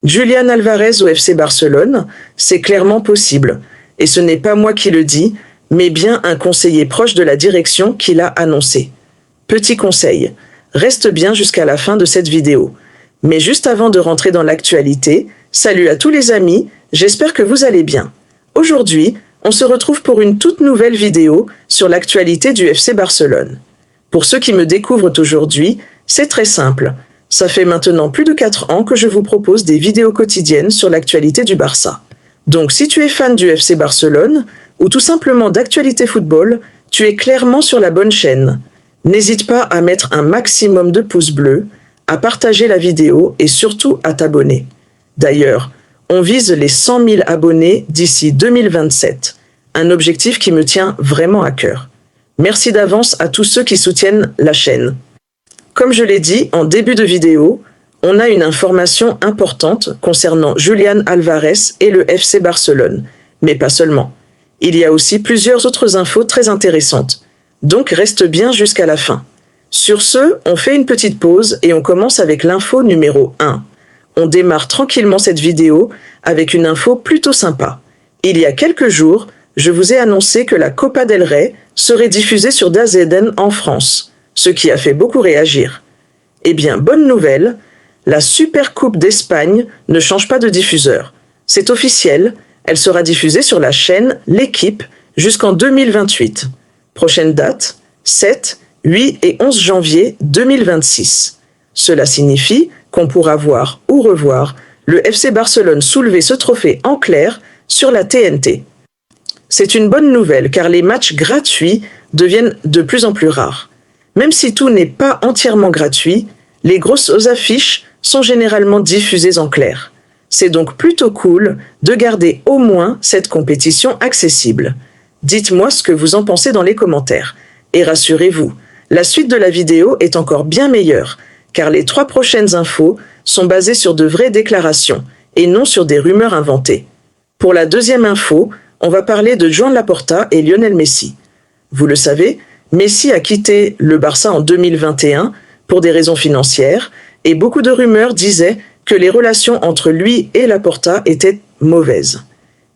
Julián Álvarez au FC Barcelone, c'est clairement possible. Et ce n'est pas moi qui le dis, mais bien un conseiller proche de la direction qui l'a annoncé. Petit conseil, reste bien jusqu'à la fin de cette vidéo. Mais juste avant de rentrer dans l'actualité, salut à tous les amis, j'espère que vous allez bien. Aujourd'hui, on se retrouve pour une toute nouvelle vidéo sur l'actualité du FC Barcelone. Pour ceux qui me découvrent aujourd'hui, c'est très simple. Ça fait maintenant plus de 4 ans que je vous propose des vidéos quotidiennes sur l'actualité du Barça. Donc si tu es fan du FC Barcelone, ou tout simplement d'actualité football, tu es clairement sur la bonne chaîne. N'hésite pas à mettre un maximum de pouces bleus, à partager la vidéo et surtout à t'abonner. D'ailleurs, on vise les 100 000 abonnés d'ici 2027, un objectif qui me tient vraiment à cœur. Merci d'avance à tous ceux qui soutiennent la chaîne. Comme je l'ai dit en début de vidéo, on a une information importante concernant Julián Álvarez et le FC Barcelone, mais pas seulement. Il y a aussi plusieurs autres infos très intéressantes, donc reste bien jusqu'à la fin. Sur ce, on fait une petite pause et on commence avec l'info numéro 1. On démarre tranquillement cette vidéo avec une info plutôt sympa. Il y a quelques jours, je vous ai annoncé que la Copa del Rey serait diffusée sur DAZN en France, ce qui a fait beaucoup réagir. Eh bien, bonne nouvelle, la Super Coupe d'Espagne ne change pas de diffuseur. C'est officiel, elle sera diffusée sur la chaîne L'Équipe jusqu'en 2028. Prochaine date, 7, 8 et 11 janvier 2026. Cela signifie qu'on pourra voir ou revoir le FC Barcelone soulever ce trophée en clair sur la TNT. C'est une bonne nouvelle car les matchs gratuits deviennent de plus en plus rares. Même si tout n'est pas entièrement gratuit, les grosses affiches sont généralement diffusées en clair. C'est donc plutôt cool de garder au moins cette compétition accessible. Dites-moi ce que vous en pensez dans les commentaires. Et rassurez-vous, la suite de la vidéo est encore bien meilleure, car les 3 prochaines infos sont basées sur de vraies déclarations et non sur des rumeurs inventées. Pour la deuxième info, on va parler de Joan Laporta et Lionel Messi. Vous le savez, Messi a quitté le Barça en 2021 pour des raisons financières et beaucoup de rumeurs disaient que les relations entre lui et Laporta étaient mauvaises.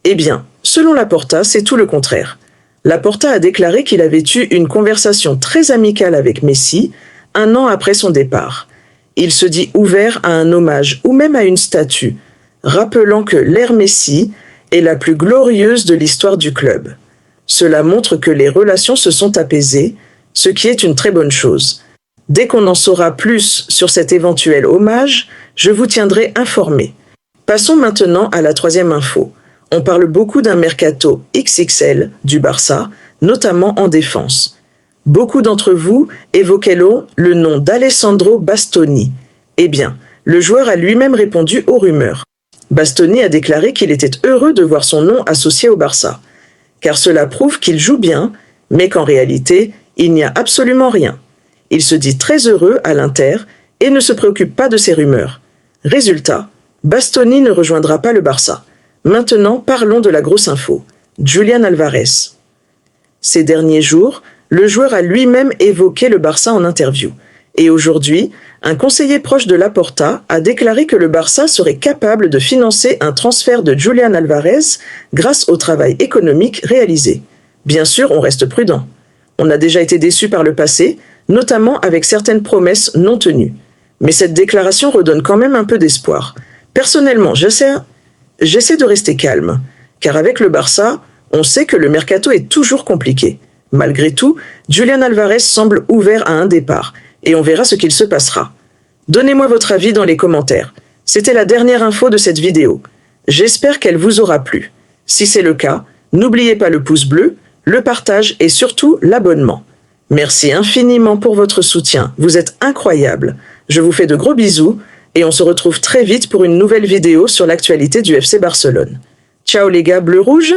Eh bien, selon Laporta, c'est tout le contraire. Laporta a déclaré qu'il avait eu une conversation très amicale avec Messi 1 an après son départ. Il se dit ouvert à un hommage ou même à une statue, rappelant que l'ère Messi est la plus glorieuse de l'histoire du club. Cela montre que les relations se sont apaisées, ce qui est une très bonne chose. Dès qu'on en saura plus sur cet éventuel hommage, je vous tiendrai informé. Passons maintenant à la 3e info. On parle beaucoup d'un mercato XXL du Barça, notamment en défense. Beaucoup d'entre vous évoquaient le nom d'Alessandro Bastoni. Eh bien, le joueur a lui-même répondu aux rumeurs. Bastoni a déclaré qu'il était heureux de voir son nom associé au Barça, car cela prouve qu'il joue bien, mais qu'en réalité, il n'y a absolument rien. Il se dit très heureux à l'Inter et ne se préoccupe pas de ces rumeurs. Résultat, Bastoni ne rejoindra pas le Barça. Maintenant, parlons de la grosse info. Julián Álvarez. Ces derniers jours, le joueur a lui-même évoqué le Barça en interview. Et aujourd'hui, un conseiller proche de Laporta a déclaré que le Barça serait capable de financer un transfert de Julián Álvarez grâce au travail économique réalisé. Bien sûr, on reste prudent. On a déjà été déçus par le passé, notamment avec certaines promesses non tenues. Mais cette déclaration redonne quand même un peu d'espoir. Personnellement, j'essaie de rester calme, car avec le Barça, on sait que le mercato est toujours compliqué. Malgré tout, Julián Álvarez semble ouvert à un départ, et on verra ce qu'il se passera. Donnez-moi votre avis dans les commentaires. C'était la dernière info de cette vidéo. J'espère qu'elle vous aura plu. Si c'est le cas, n'oubliez pas le pouce bleu, le partage et surtout l'abonnement. Merci infiniment pour votre soutien, vous êtes incroyables. Je vous fais de gros bisous et on se retrouve très vite pour une nouvelle vidéo sur l'actualité du FC Barcelone. Ciao les gars bleu-rouge!